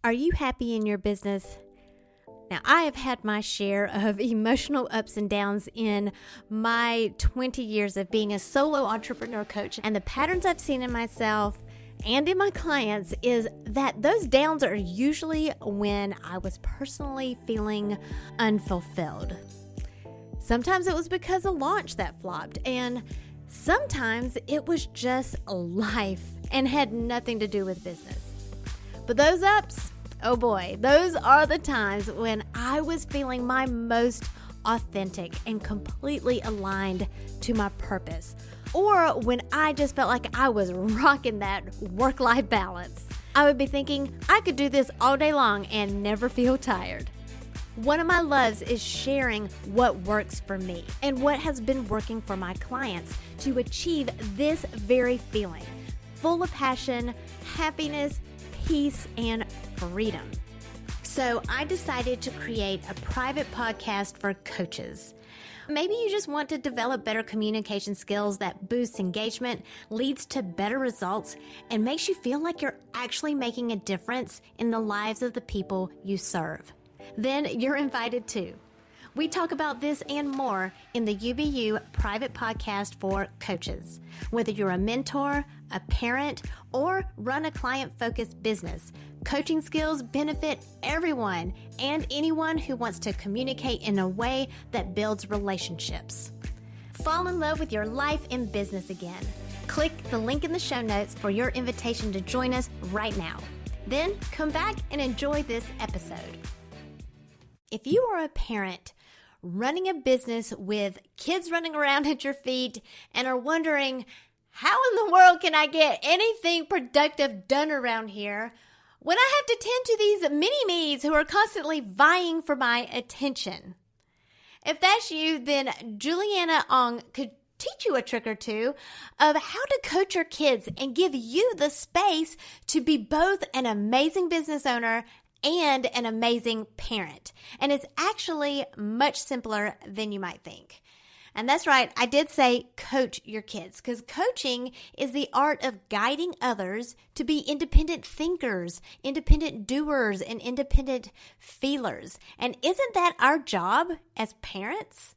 Are you happy in your business? Now, I have had my share of emotional ups and downs in my 20 years of being a solo entrepreneur coach. And the patterns I've seen in myself and in my clients is that those downs are usually when I was personally feeling unfulfilled. Sometimes it was because a launch that flopped, and sometimes it was just life and had nothing to do with business. But those ups, oh boy, those are the times when I was feeling my most authentic and completely aligned to my purpose, or when I just felt like I was rocking that work-life balance. I would be thinking I could do this all day long and never feel tired. One of my loves is sharing what works for me and what has been working for my clients to achieve this very feeling, full of passion, happiness, peace, and freedom. So I decided to create a private podcast for coaches. Maybe you just want to develop better communication skills that boosts engagement, leads to better results, and makes you feel like you're actually making a difference in the lives of the people you serve. Then you're invited too. We talk about this and more in the UBU private podcast for coaches. Whether you're a mentor, a parent, or run a client-focused business, coaching skills benefit everyone and anyone who wants to communicate in a way that builds relationships. Fall in love with your life and business again. Click the link in the show notes for your invitation to join us right now. Then come back and enjoy this episode. If you are a parent running a business with kids running around at your feet and are wondering, how in the world can I get anything productive done around here when I have to tend to these mini-me's who are constantly vying for my attention? If that's you, then Juliana Ong could teach you a trick or two of how to coach your kids and give you the space to be both an amazing business owner and an amazing parent. And it's actually much simpler than you might think. And that's right, I did say coach your kids, because coaching is the art of guiding others to be independent thinkers, independent doers, and independent feelers. And isn't that our job as parents?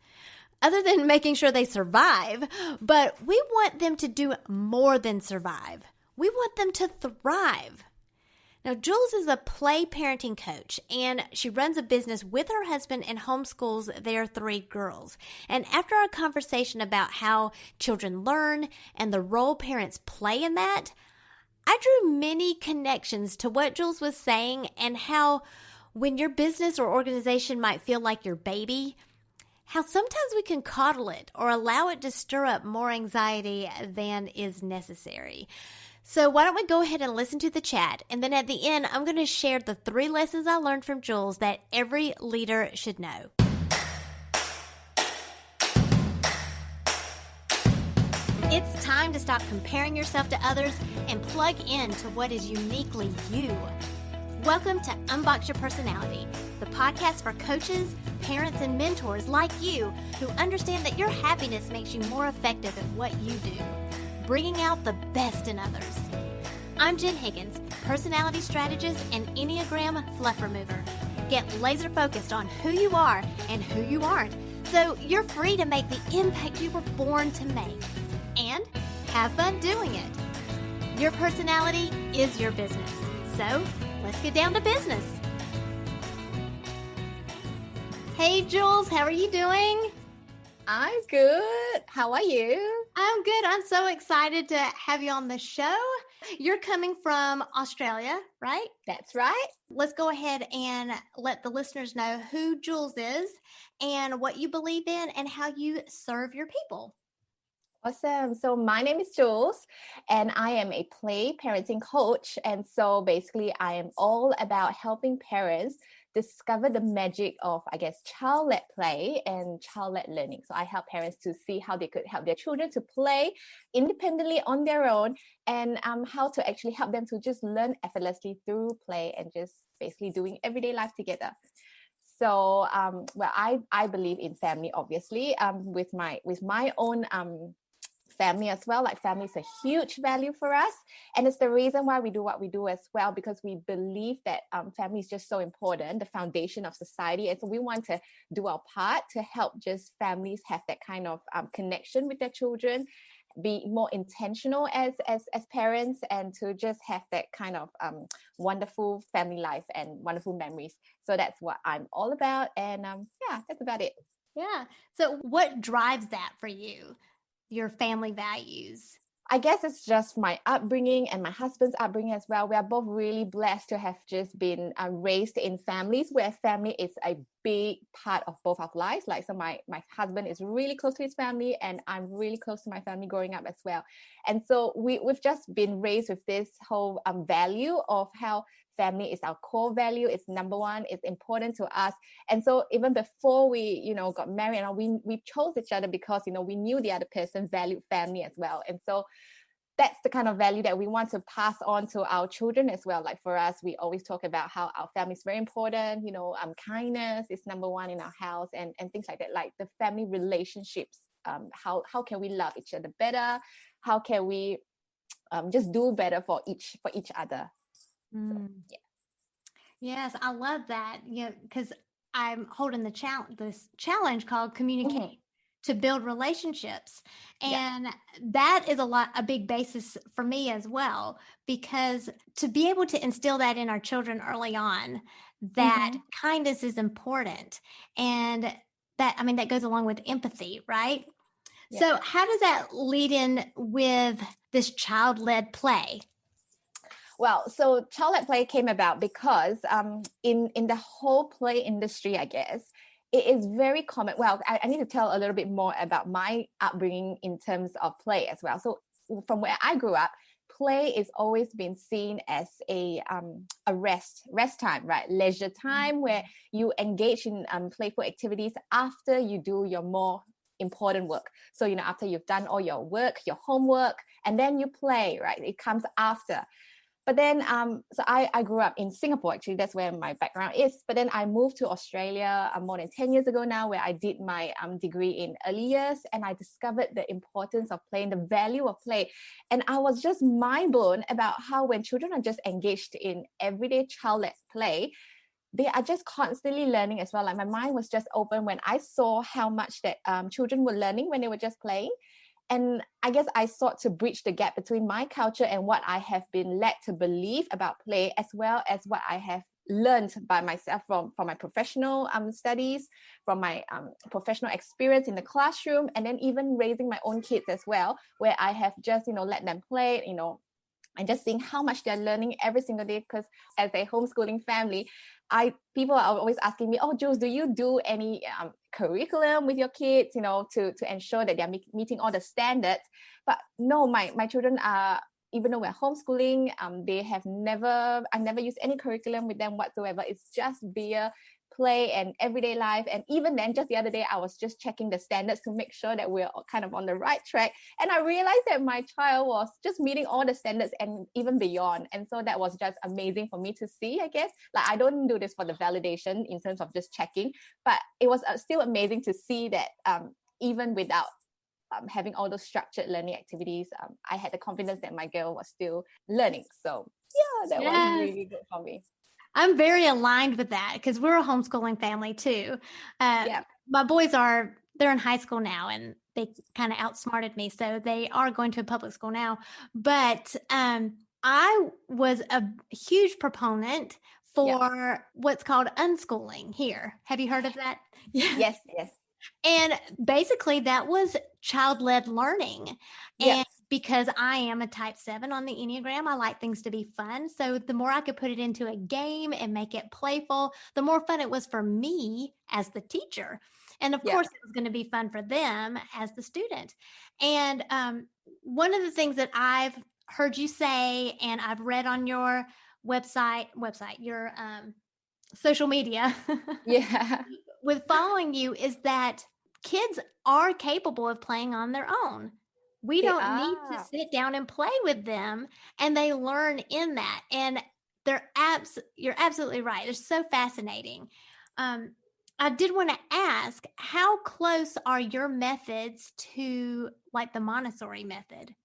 Other than making sure they survive, but we want them to do more than survive. We want them to thrive. Now, Jules is a play parenting coach, and she runs a business with her husband and homeschools their 3 girls. And after our conversation about how children learn and the role parents play in that, I drew many connections to what Jules was saying and how when your business or organization might feel like your baby, how sometimes we can coddle it or allow it to stir up more anxiety than is necessary. So why don't we go ahead and listen to the chat, and then at the end, I'm going to share the 3 lessons I learned from Jules that every leader should know. It's time to stop comparing yourself to others and plug in to what is uniquely you. Welcome to Unbox Your Personality, the podcast for coaches, parents, and mentors like you who understand that your happiness makes you more effective at what you do, bringing out the best in others. I'm Jen Higgins, personality strategist and Enneagram fluff remover. Get laser focused on who you are and who you aren't, so you're free to make the impact you were born to make. And have fun doing it. Your personality is your business. So let's get down to business. Hey Jules, how are you doing? I'm good. How are you? I'm good. I'm so excited to have you on the show. You're coming from Australia, right? That's right. Let's go ahead and let the listeners know who Jules is and what you believe in and how you serve your people. Awesome. So my name is Jules, and I am a play parenting coach. And so basically, I am all about helping parents discover the magic of, child-led play and child-led learning. So I help parents to see how they could help their children to play independently on their own, and how to actually help them to just learn effortlessly through play and just basically doing everyday life together. So, I believe in family, obviously, with my own family as well. Like family is a huge value for us, and it's the reason why we do what we do as well, because we believe that family is just so important, the foundation of society. And so we want to do our part to help just families have that kind of connection with their children, be more intentional as parents, and to just have that kind of wonderful family life and wonderful memories. So that's what I'm all about. And yeah, that's about it. Yeah. So what drives that for you, your family values? I guess it's just my upbringing and my husband's upbringing as well. We are both really blessed to have just been raised in families where family is a big part of both our lives. Like, so my husband is really close to his family, and I'm really close to my family growing up as well. And so we've just been raised with this whole value of how family is our core value. It's number one. It's important to us. And so even before we, got married, and we chose each other because, we knew the other person valued family as well. And so that's the kind of value that we want to pass on to our children as well. Like for us, we always talk about how our family is very important. Kindness is number one in our house, and things like that. Like the family relationships. How can we love each other better? How can we just do better for each other? So, yeah. Yes, I love that. Because I'm holding this challenge called Communicate to Build Relationships. And that is a big basis for me as well, because to be able to instill that in our children early on, that kindness is important. And that goes along with empathy, right? Yeah. So how does that lead in with this child-led play? Well, so child-led play came about because in the whole play industry, I guess, it is very common. Well, I need to tell a little bit more about my upbringing in terms of play as well. So from where I grew up, play is always been seen as a rest time, right? Leisure time where you engage in playful activities after you do your more important work. So, after you've done all your work, your homework, and then you play, right? It comes after. But then, so I grew up in Singapore, actually, that's where my background is. But then I moved to Australia more than 10 years ago now, where I did my degree in early years. And I discovered the importance of play and the value of play. And I was just mind blown about how when children are just engaged in everyday child-led play, they are just constantly learning as well. Like my mind was just open when I saw how much that children were learning when they were just playing. And I guess I sought to bridge the gap between my culture and what I have been led to believe about play, as well as what I have learned by myself from my professional studies, from my professional experience in the classroom, and then even raising my own kids as well, where I have just, let them play, and just seeing how much they're learning every single day. Because as a homeschooling family, people are always asking me, "Oh, Jules, do you do any curriculum with your kids, to ensure that they're meeting all the standards?" But no, my children are, even though we're homeschooling, I've never used any curriculum with them whatsoever. It's just via play and everyday life. And even then, just the other day, I was just checking the standards to make sure that we're kind of on the right track. And I realized that my child was just meeting all the standards and even beyond. And so that was just amazing for me to see, I guess. Like, I don't do this for the validation in terms of just checking, but it was still amazing to see that even without having all those structured learning activities, I had the confidence that my girl was still learning. So yeah, that was really good for me. I'm very aligned with that because we're a homeschooling family too. My boys they're in high school now, and they kind of outsmarted me. So they are going to a public school now. But I was a huge proponent for what's called unschooling here. Have you heard of that? Yes. And basically that was child-led learning. And because I am a type 7 on the Enneagram, I like things to be fun. So the more I could put it into a game and make it playful, the more fun it was for me as the teacher. And of course, it was going to be fun for them as the student. And one of the things that I've heard you say, and I've read on your website, your social media, with following you, is that kids are capable of playing on their own. We don't need to sit down and play with them, and they learn in that. And you're absolutely right. It's so fascinating. I did want to ask, how close are your methods to like the Montessori method?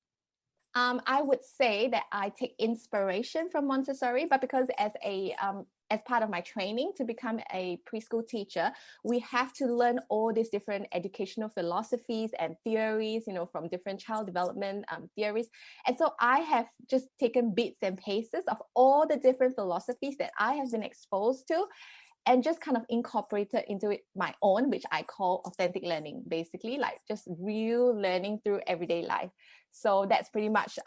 I would say that I take inspiration from Montessori, but because as part of my training to become a preschool teacher, we have to learn all these different educational philosophies and theories, from different child development theories. And so I have just taken bits and pieces of all the different philosophies that I have been exposed to and just kind of incorporated into it my own, which I call authentic learning, basically like just real learning through everyday life. So that's pretty much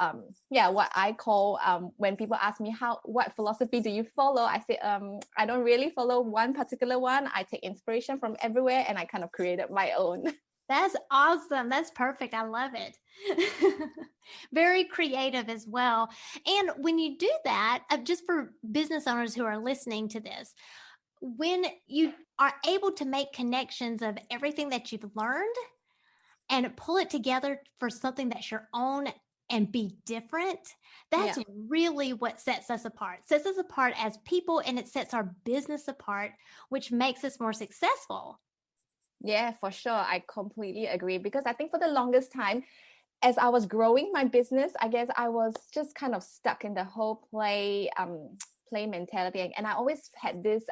what I call when people ask me what philosophy do you follow, I say I don't really follow one particular one. I take inspiration from everywhere and I kind of created my own. That's awesome. That's perfect. I love it. Very creative as well. And when you do that, just for business owners who are listening to this, when you are able to make connections of everything that you've learned and pull it together for something that's your own and be different, that's Yeah. really what sets us apart. Sets us apart as people, and it sets our business apart, which makes us more successful. Yeah, for sure. I completely agree because I think for the longest time, as I was growing my business, I guess I was just kind of stuck in the whole play mentality, and I always had this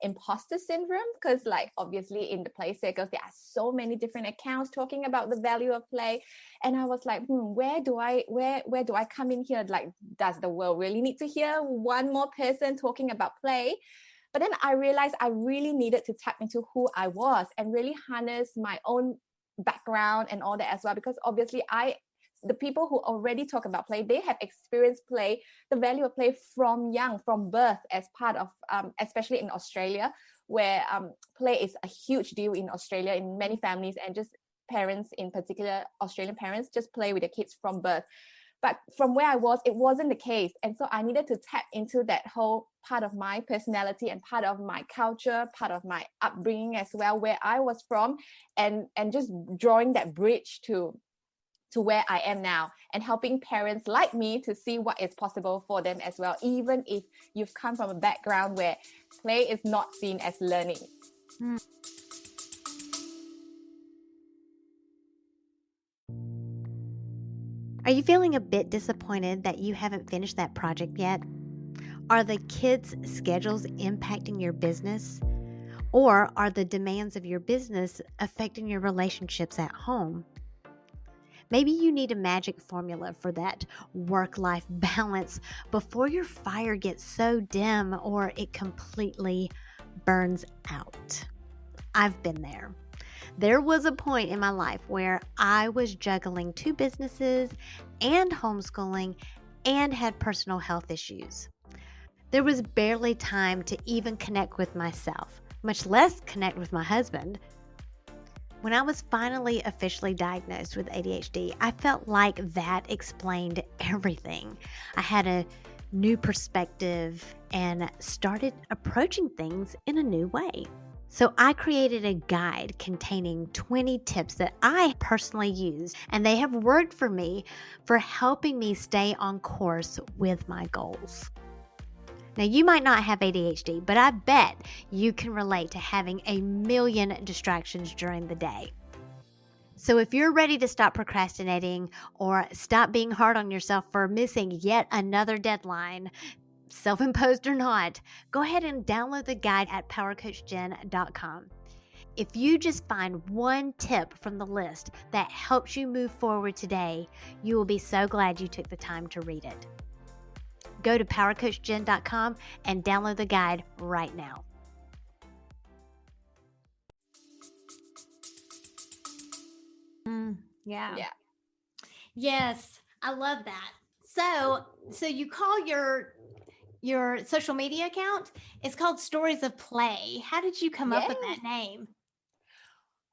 imposter syndrome because, like, obviously in the play circles there are so many different accounts talking about the value of play, and I was like, where do I come in here? Like, does the world really need to hear one more person talking about play? But then I realized I really needed to tap into who I was and really harness my own background and all that as well, because obviously the people who already talk about play, they have experienced play, the value of play from young, from birth, as part of especially in Australia, where play is a huge deal in Australia in many families, and just parents, in particular Australian parents, just play with their kids from birth. But from where I was, it wasn't the case. And so I needed to tap into that whole part of my personality and part of my culture, part of my upbringing as well, where I was from, and just drawing that bridge to where I am now, and helping parents like me to see what is possible for them as well, even if you've come from a background where play is not seen as learning. Mm. Are you feeling a bit disappointed that you haven't finished that project yet? Are the kids' schedules impacting your business? Or are the demands of your business affecting your relationships at home? Maybe you need a magic formula for that work-life balance before your fire gets so dim or it completely burns out. I've been there. There was a point in my life where I was juggling two businesses and homeschooling and had personal health issues. There was barely time to even connect with myself, much less connect with my husband. When I was finally officially diagnosed with ADHD, I felt like that explained everything. I had a new perspective and started approaching things in a new way. So I created a guide containing 20 tips that I personally use, and they have worked for me for helping me stay on course with my goals. Now, you might not have ADHD, but I bet you can relate to having a million distractions during the day. So if you're ready to stop procrastinating or stop being hard on yourself for missing yet another deadline, self-imposed or not, go ahead and download the guide at powercoachjen.com. If you just find one tip from the list that helps you move forward today, you will be so glad you took the time to read it. Go to powercoachjen.com and download the guide right now. Yeah. Yes, I love that. So you call your social media account, it's called Stories of Play. How did you come up with Yeah. that name?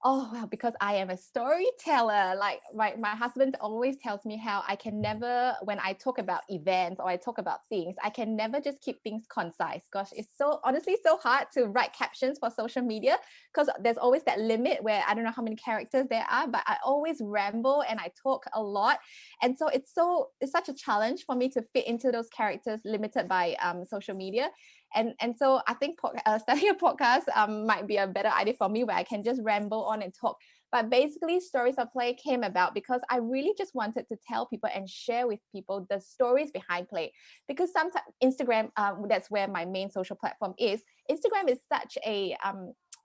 Oh, well, because I am a storyteller. Like my husband always tells me how I can never, when I talk about events or I talk about things, I can never just keep things concise. Gosh, it's so honestly so hard to write captions for social media because there's always that limit where I don't know how many characters there are, but I always ramble and I talk a lot. And so it's such a challenge for me to fit into those characters limited by social media. And so I think starting a podcast might be a better idea for me, where I can just ramble on and talk. But basically, Stories of Play came about because I really just wanted to tell people and share with people the stories behind play. Because sometimes Instagram, that's where my main social platform is. Instagram is such a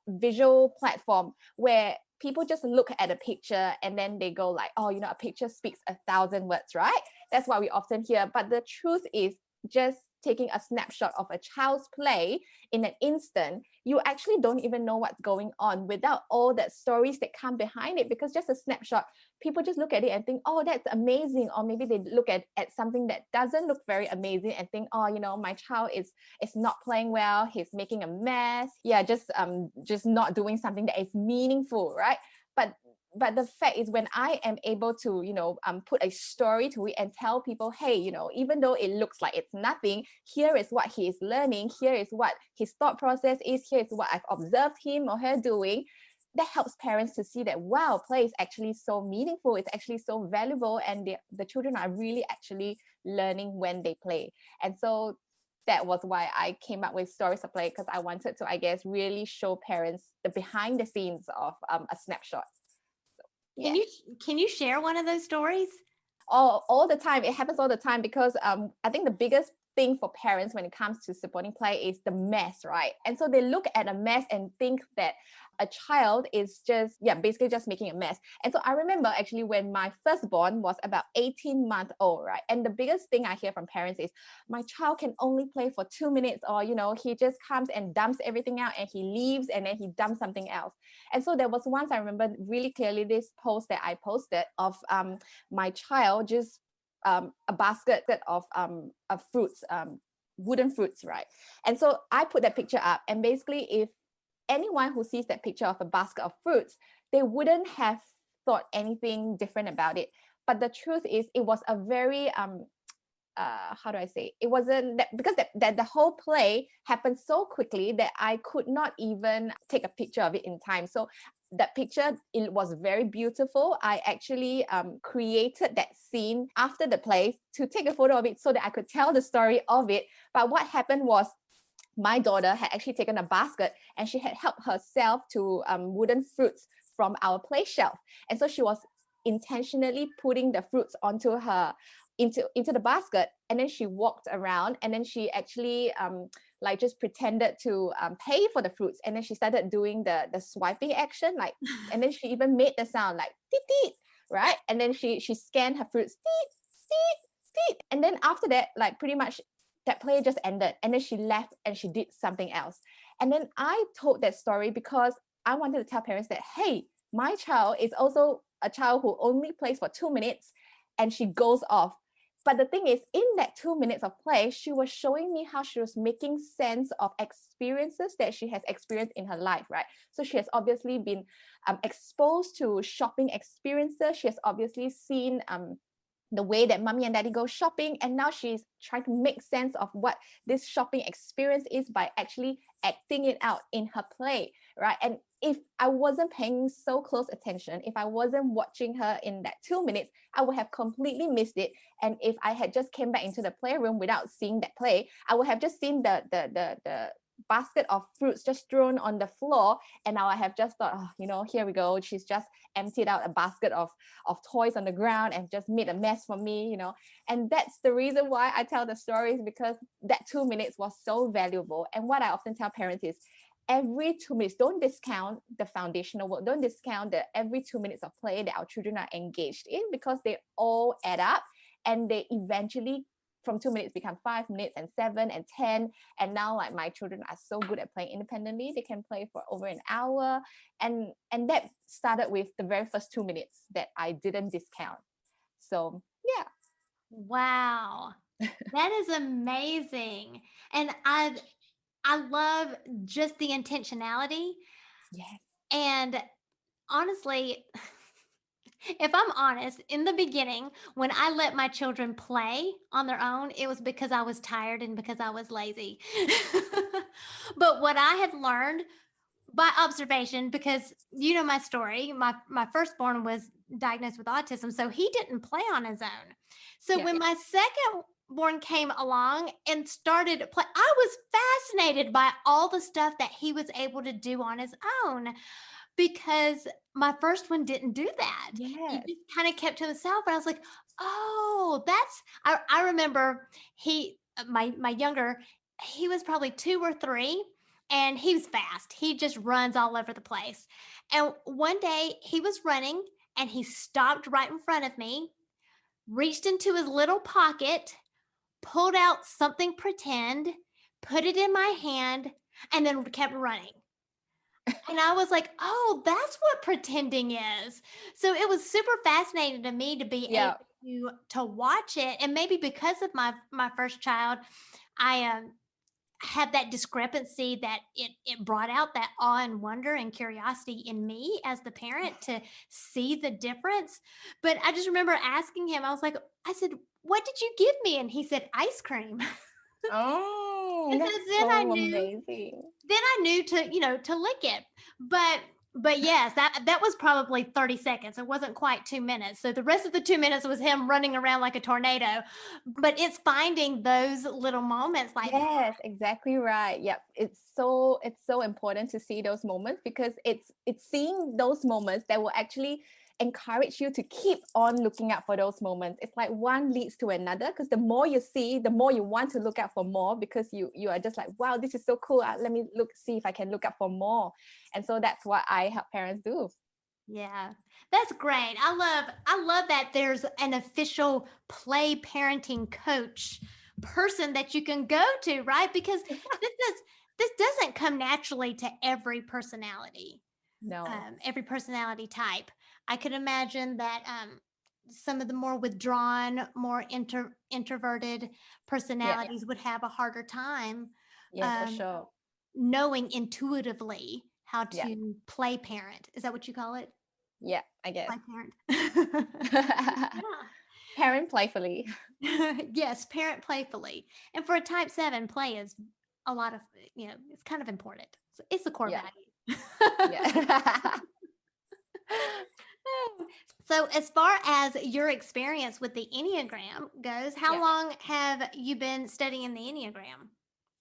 visual platform where people just look at a picture and then they go like, oh, a picture speaks 1,000 words, right? That's what we often hear. But the truth is, just taking a snapshot of a child's play in an instant, you actually don't even know what's going on without all the stories that come behind it. Because just a snapshot, people just look at it and think, oh, that's amazing. Or maybe they look at something that doesn't look very amazing and think, oh, my child is not playing well, he's making a mess, just not doing something that is meaningful, right? But the fact is, when I am able to put a story to it and tell people, hey, even though it looks like it's nothing, here is what he is learning, here is what his thought process is, here is what I've observed him or her doing, that helps parents to see that, wow, play is actually so meaningful, it's actually so valuable, and the children are really actually learning when they play. And so that was why I came up with Stories of Play, because I wanted to, I guess, really show parents the behind the scenes of a snapshot. Yeah. Can you share one of those stories? All the time. It happens all the time, because I think the biggest thing for parents when it comes to supporting play is the mess, right? And so they look at a mess and think that a child is basically just making a mess. And so I remember actually when my firstborn was about 18 months old, right? And the biggest thing I hear from parents is, my child can only play for 2 minutes, or he just comes and dumps everything out and he leaves and then he dumps something else. And so there was once, I remember really clearly, this post that I posted of my child just a basket of fruits, wooden fruits, right? And so I put that picture up, and basically, if anyone who sees that picture of a basket of fruits, they wouldn't have thought anything different about it. But the truth is, it was a very how do I say? It wasn't that, because that the whole play happened so quickly that I could not even take a picture of it in time. So that picture, it was very beautiful. I actually created that scene after the play to take a photo of it so that I could tell the story of it. But what happened was, my daughter had actually taken a basket and she had helped herself to wooden fruits from our play shelf. And so she was intentionally putting the fruits onto her into the basket, and then she walked around, and then she actually like just pretended to pay for the fruits, and then she started doing the swiping action, like, and then she even made the sound like teet teet, right? And then she scanned her fruits, teet teet teet, and then after that, like, pretty much that play just ended, and then she left and she did something else. And then I told that story because I wanted to tell parents that, hey, my child is also a child who only plays for 2 minutes and she goes off. But the thing is, in that 2 minutes of play, she was showing me how she was making sense of experiences that she has experienced in her life, right? So she has obviously been exposed to shopping experiences. She has obviously seen the way that mommy and daddy go shopping, and now she's trying to make sense of what this shopping experience is by actually acting it out in her play, right? And if I wasn't paying so close attention, if I wasn't watching her in that 2 minutes, I would have completely missed it. And if I had just came back into the playroom without seeing that play, I would have just seen the basket of fruits just thrown on the floor, and I have just thought, oh, here we go, she's just emptied out a basket of toys on the ground and just made a mess for me. And that's the reason why I tell the stories, because that 2 minutes was so valuable. And what I often tell parents is, every 2 minutes, don't discount the foundational work, don't discount the every 2 minutes of play that our children are engaged in, because they all add up, and they eventually from 2 minutes become 5 minutes and 7 and 10. And now, like, my children are so good at playing independently, they can play for over an hour. And that started with the very first 2 minutes that I didn't discount. So yeah. Wow. That is amazing. And I love just the intentionality. Yes. And honestly, if I'm honest, in the beginning, when I let my children play on their own, it was because I was tired and because I was lazy. But what I had learned by observation, because you know my story, my firstborn was diagnosed with autism, so he didn't play on his own. So when my second born came along and started play, I was fascinated by all the stuff that he was able to do on his own, because my first one didn't do that. He Yes. just kind of kept to himself. And I was like, oh, I remember my younger, he was probably 2 or 3, and he was fast. He just runs all over the place. And one day he was running and he stopped right in front of me, reached into his little pocket, pulled out something pretend, put it in my hand, and then kept running. And I was like, oh, that's what pretending is. So it was super fascinating to me to be Yeah. able to watch it. And maybe because of my first child, I had that discrepancy, that it brought out that awe and wonder and curiosity in me as the parent to see the difference. But I just remember asking him, I said, what did you give me? And he said, ice cream. Oh, And so that's so amazing. then I knew to, to lick it. But yes, that was probably 30 seconds. It wasn't quite 2 minutes. So the rest of the 2 minutes was him running around like a tornado. But it's finding those little moments like that. Yes, exactly right. Yep. It's so important to see those moments, because it's seeing those moments that will actually encourage you to keep on looking out for those moments. It's like one leads to another, because the more you see, the more you want to look out for more, because you are just like, wow, this is so cool. Let me see if I can look out for more. And so that's what I help parents do. Yeah, that's great. I love that there's an official play parenting coach person that you can go to, right? Because this doesn't come naturally to No. every personality type. I could imagine that some of the more withdrawn, more introverted Yeah. personalities would have a harder time Yes, for um, sure. knowing intuitively how Yeah. to play parent. Is that what you call it? Yeah, I guess. Play parent. Parent playfully. Yeah. Yes, parent playfully. And for a type 7, play is a lot of, it's kind of important. It's the core Yeah. value. Yeah. So, as far as your experience with the Enneagram goes, how Yeah. long have you been studying the Enneagram?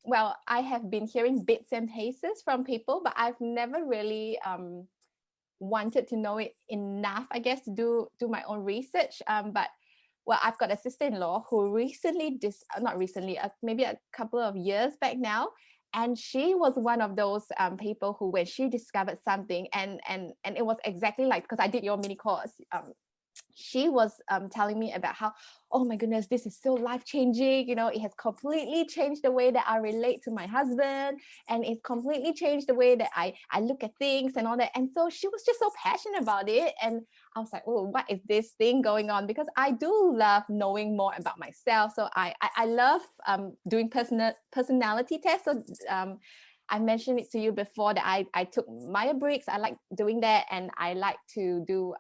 Well, I have been hearing bits and pieces from people, but I've never really wanted to know it enough, I guess, to do my own research. But well, I've got a sister-in-law who recently, not recently, maybe a couple of years back now, and she was one of those people who, when she discovered something, and it was exactly like, because I did your mini course. She was telling me about how, oh my goodness, this is so life changing. It has completely changed the way that I relate to my husband, and it's completely changed the way that I look at things and all that. And so she was just so passionate about it. And I was like, oh, what is this thing going on? Because I do love knowing more about myself. So I love doing personality tests. So I mentioned it to you before that I took Myers-Briggs. I like doing that, and I like to do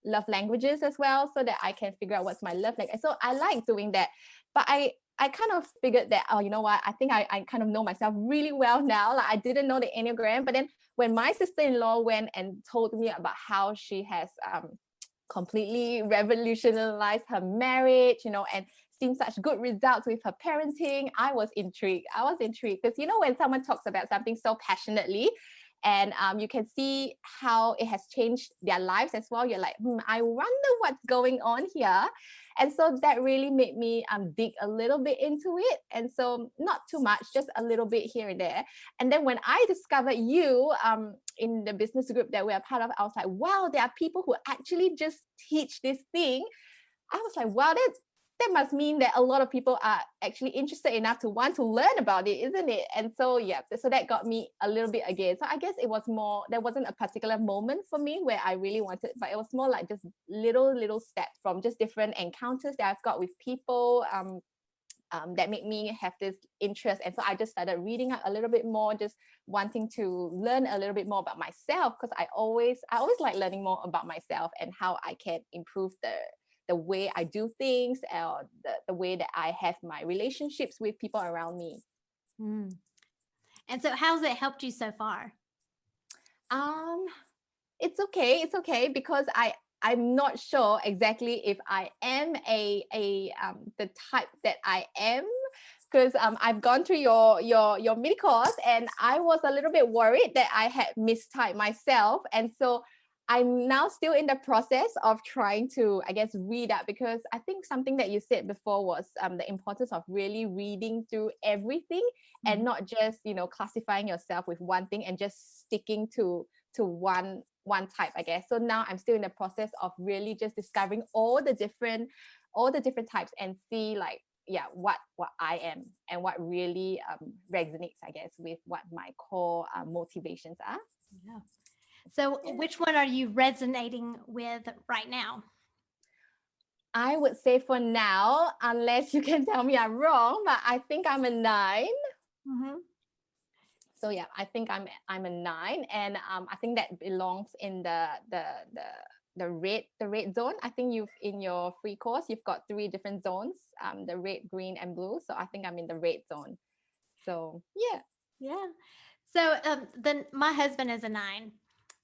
love languages as well, so that I can figure out what's my love language. So I like doing that. But I kind of figured that, oh, you know what, I think I kind of know myself really well now. Like, I didn't know the Enneagram. But then when my sister-in-law went and told me about how she has completely revolutionized her marriage, and seen such good results with her parenting, I was intrigued. Because when someone talks about something so passionately, and you can see how it has changed their lives as well, you're like, I wonder what's going on here. And so that really made me dig a little bit into it. And so not too much, just a little bit here and there. And then when I discovered you in the business group that we are part of, I was like, wow, there are people who actually just teach this thing. I was like, wow, that must mean that a lot of people are actually interested enough to want to learn about it, isn't it? And so, yeah, so that got me a little bit again. So I guess it was more, there wasn't a particular moment for me where I really wanted, but it was more like just little steps from just different encounters that I've got with people that made me have this interest. And so I just started reading up a little bit more, just wanting to learn a little bit more about myself, because I always like learning more about myself and how I can improve the way I do things, or the way that I have my relationships with people around me. Mm. And so, how's it helped you so far? Um, it's okay, because I'm not sure exactly if I am the type that I am, because I've gone through your mini course, and I was a little bit worried that I had mistyped myself, and so I'm now still in the process of trying to, I guess, read up, because I think something that you said before was the importance of really reading through everything and not just, classifying yourself with one thing and just sticking to one type, I guess. So now I'm still in the process of really just discovering all the different types, and see, like, yeah, what I am and what really resonates, I guess, with what my core motivations are. Yeah. So which one are you resonating with right now? I would say for now, unless you can tell me I'm wrong, but I think I'm a 9. Mm-hmm. So yeah, I think I'm a 9, and I think that belongs in the red zone. I think you've, in your free course, you've got 3 different zones, the red, green, and blue. So I think I'm in the red zone. So yeah. Yeah. So then my husband is a 9,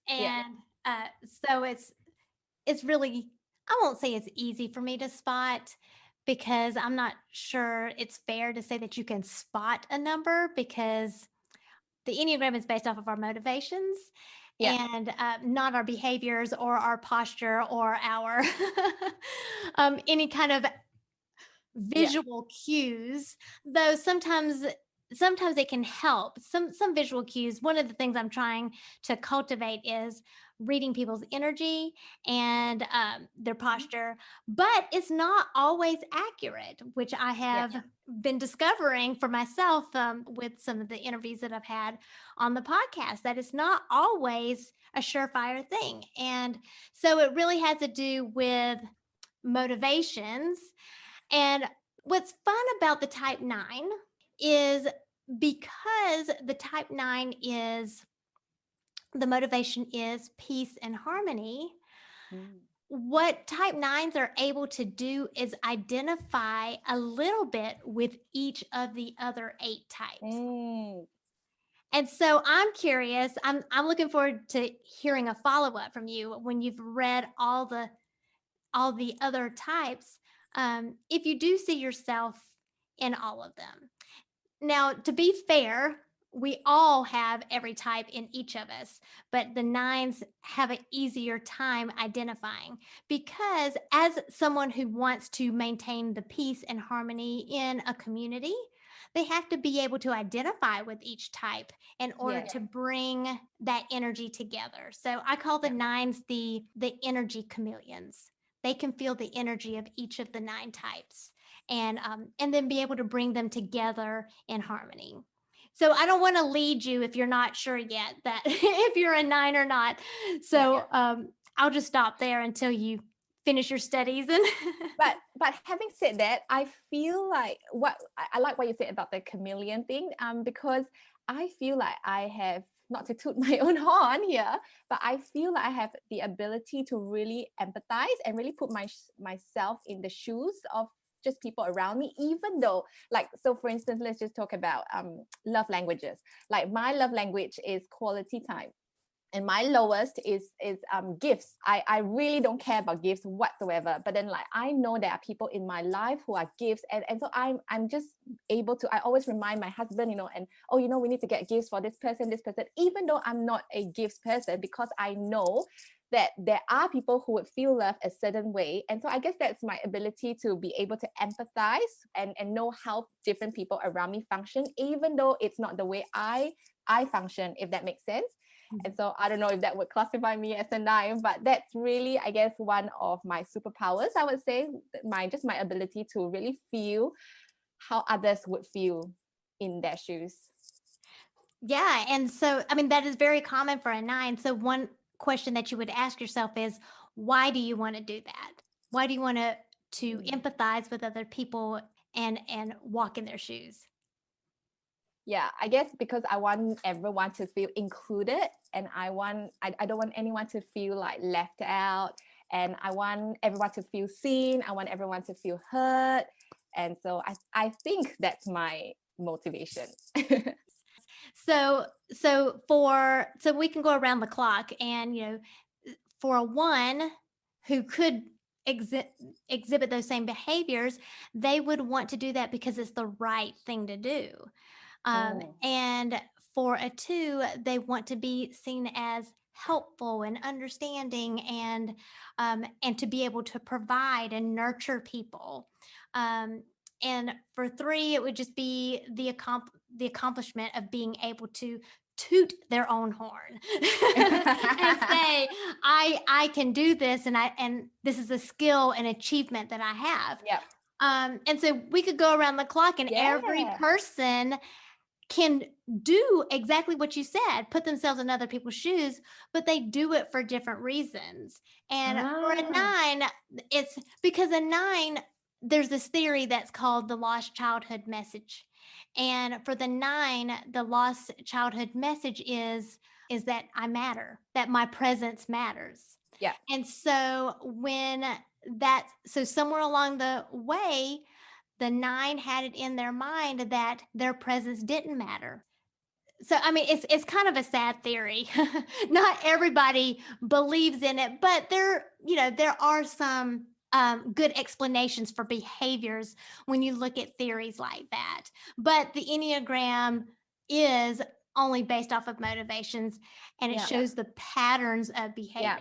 Yeah. and so it's really, I won't say it's easy for me to spot, because I'm not sure it's fair to say that you can spot a number, because the Enneagram is based off of our motivations Yeah. and not our behaviors or our posture or our any kind of Yeah. visual cues, though sometimes it can help. Some visual cues, one of the things I'm trying to cultivate is reading people's energy and their posture, but it's not always accurate, which I Yeah. have been discovering for myself with some of the interviews that I've had on the podcast, that it's not always a surefire thing. And so it really has to do with motivations. And what's fun about the type 9 is, because the type 9 is, the motivation is peace and harmony. Mm. What type 9s are able to do is identify a little bit with each of the other 8 types. Mm. And so I'm curious, I'm looking forward to hearing a follow-up from you when you've read all the other types, if you do see yourself in all of them. Now, to be fair, we all have every type in each of us, but the 9s have an easier time identifying, because as someone who wants to maintain the peace and harmony in a community, they have to be able to identify with each type in order Yeah. to bring that energy together. So I call the 9s the energy chameleons. They can feel the energy of each of the 9 types, and then be able to bring them together in harmony. So I don't want to lead you, if you're not sure yet, that if you're a 9 or not. So I'll just stop there until you finish your studies. And but having said that, I feel like I like what you said about the chameleon thing, because I feel like I have, not to toot my own horn here, but I feel like I have the ability to really empathize and really put myself in the shoes of just people around me, even though, like, so for instance, let's just talk about love languages. Like, my love language is quality time, and my lowest is gifts. I really don't care about gifts whatsoever, but then, like, I know there are people in my life who are gifts, and so I'm just able to, I always remind my husband, and we need to get gifts for this person, even though I'm not a gifts person, because I know that there are people who would feel love a certain way. And so I guess that's my ability to be able to empathize and know how different people around me function, even though it's not the way I function, if that makes sense. And so I don't know if that would classify me as a 9, but that's really, I guess, one of my superpowers, I would say, my ability to really feel how others would feel in their shoes. yeah, and so I mean, that is very common for a 9. So one question that you would ask yourself is, why do you want to do that? Why do you want to empathize with other people and walk in their shoes? Yeah, I guess because I want everyone to feel included, and I don't want anyone to feel like left out, and I want everyone to feel seen. I want everyone to feel heard. And so I think that's my motivation. So we can go around the clock, and for a 1 who could exhibit those same behaviors, they would want to do that because it's the right thing to do. And for a 2, they want to be seen as helpful and understanding, and to be able to provide and nurture people. And for 3, it would just be the accomplishment of being able to toot their own horn and say, I can do this, and this is a skill and achievement that I have. Yep. And so we could go around the clock, and every person can do exactly what you said, put themselves in other people's shoes, but they do it for different reasons. And for a 9, it's because a 9, there's this theory that's called the lost childhood message. And for the 9, the lost childhood message is that I matter, that my presence matters. Yeah. And so so somewhere along the way, the 9 had it in their mind that their presence didn't matter. So, I mean, it's kind of a sad theory. Not everybody believes in it, but there are some good explanations for behaviors when you look at theories like that. But the Enneagram is only based off of motivations, and it shows the patterns of behavior.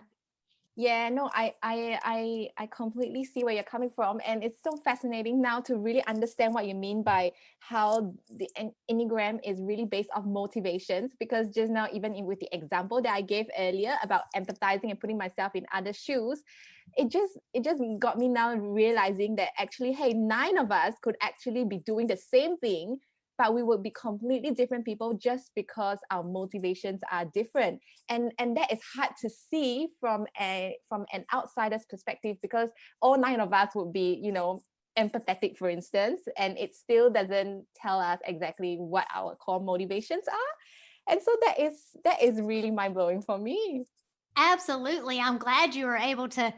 Yeah, no, I completely see where you're coming from, and it's so fascinating now to really understand what you mean by how the Enneagram is really based off motivations. Because just now, even with the example that I gave earlier about empathizing and putting myself in other shoes, it just got me now realizing that actually, hey, 9 of us could actually be doing the same thing, but we would be completely different people just because our motivations are different. And that is hard to see from an outsider's perspective, because all 9 of us would be, empathetic, for instance, and it still doesn't tell us exactly what our core motivations are. And so that is really mind-blowing for me. Absolutely. I'm glad you were able to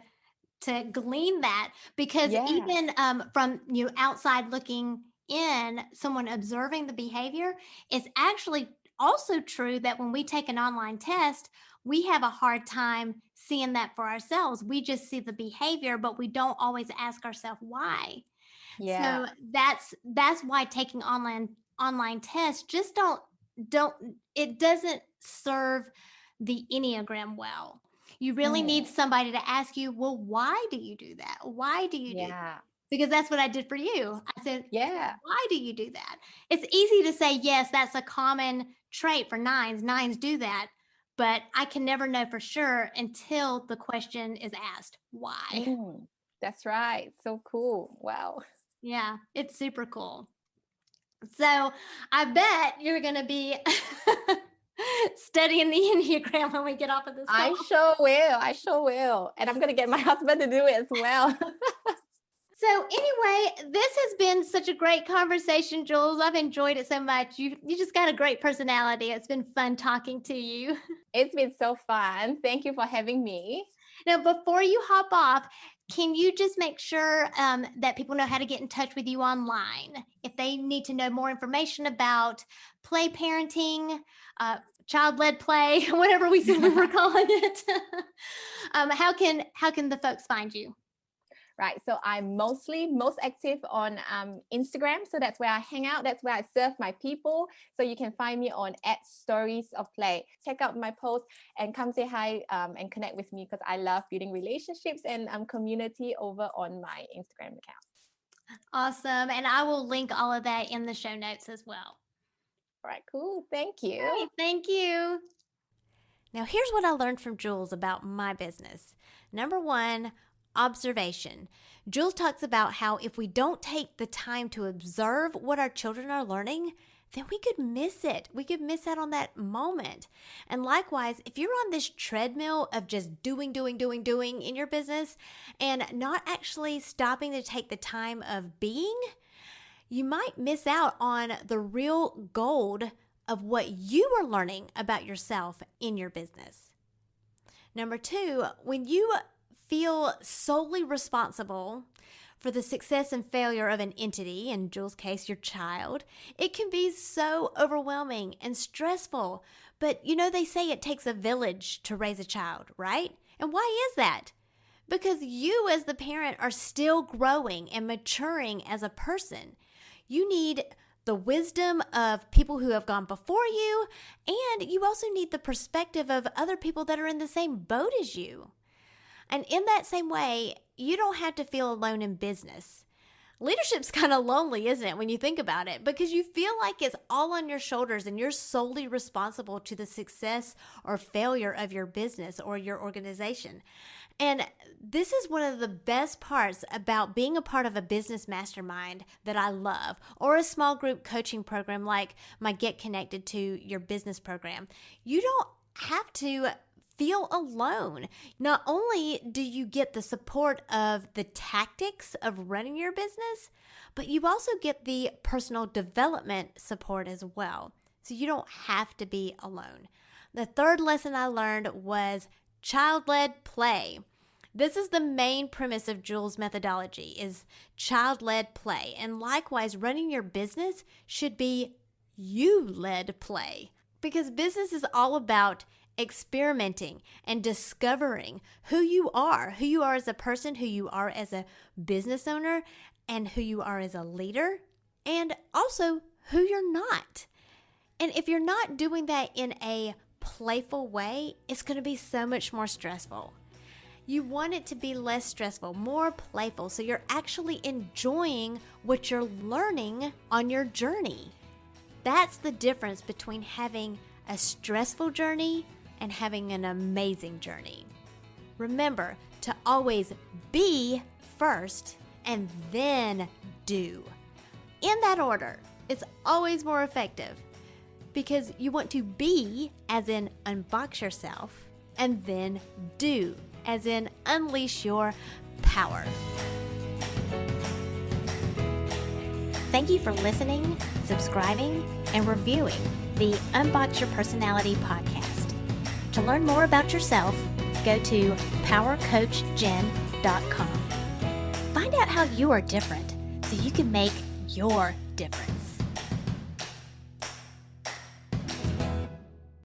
glean that, because even from outside looking in, someone observing the behavior, it's actually also true that when we take an online test, we have a hard time seeing that for ourselves. We just see the behavior, but we don't always ask ourselves why. So that's why taking online tests just it doesn't serve the Enneagram well. You really need somebody to ask you, well, why do you do that? Why do you do that? Because that's what I did for you. I said, why do you do that? It's easy to say, yes, that's a common trait for 9s. 9s do that. But I can never know for sure until the question is asked, why? That's right. So cool. Wow. Yeah, it's super cool. So I bet you're going to be studying the Enneagram when we get off of this call. I sure will. And I'm going to get my husband to do it as well. So anyway, this has been such a great conversation, Jules. I've enjoyed it so much. You just got a great personality. It's been fun talking to you. It's been so fun. Thank you for having me. Now, before you hop off, can you just make sure that people know how to get in touch with you online? If they need to know more information about play parenting, child-led play, whatever we were calling it, how can the folks find you? Right. So I'm most active on Instagram. So that's where I hang out. That's where I serve my people. So you can find me on @StoriesOfPlay. Check out my posts and come say hi and connect with me, because I love building relationships and community over on my Instagram account. Awesome. And I will link all of that in the show notes as well. All right, cool. Thank you. Great, thank you. Now, here's what I learned from Jules about my business. Number 1, observation. Jules talks about how if we don't take the time to observe what our children are learning, then we could miss it. We could miss out on that moment. And likewise, if you're on this treadmill of just doing in your business and not actually stopping to take the time of being, you might miss out on the real gold of what you are learning about yourself in your business. Number 2, when you feel solely responsible for the success and failure of an entity, in Jules' case, your child, it can be so overwhelming and stressful. But they say it takes a village to raise a child, right? And why is that? because you as the parent are still growing and maturing as a person. You need the wisdom of people who have gone before you, and you also need the perspective of other people that are in the same boat as you. And in that same way, you don't have to feel alone in business. Leadership's kind of lonely, isn't it, when you think about it? Because you feel like it's all on your shoulders and you're solely responsible to the success or failure of your business or your organization. And this is one of the best parts about being a part of a business mastermind that I love, or a small group coaching program like my Get Connected to Your Business program. You don't have to feel alone. Not only do you get the support of the tactics of running your business, but you also get the personal development support as well. So you don't have to be alone. The third lesson I learned was child-led play. This is the main premise of Jules' methodology, is child-led play. And likewise, running your business should be you-led play, because business is all about experimenting and discovering who you are as a person, who you are as a business owner, and who you are as a leader, and also who you're not. And if you're not doing that in a playful way, it's going to be so much more stressful. You want it to be less stressful, more playful, so you're actually enjoying what you're learning on your journey. That's the difference between having a stressful journey and having an amazing journey. Remember to always be first and then do. In that order, it's always more effective, because you want to be, as in unbox yourself, and then do, as in unleash your power. Thank you for listening, subscribing, and reviewing the Unbox Your Personality podcast. To learn more about yourself, go to powercoachjen.com. Find out how you are different so you can make your difference.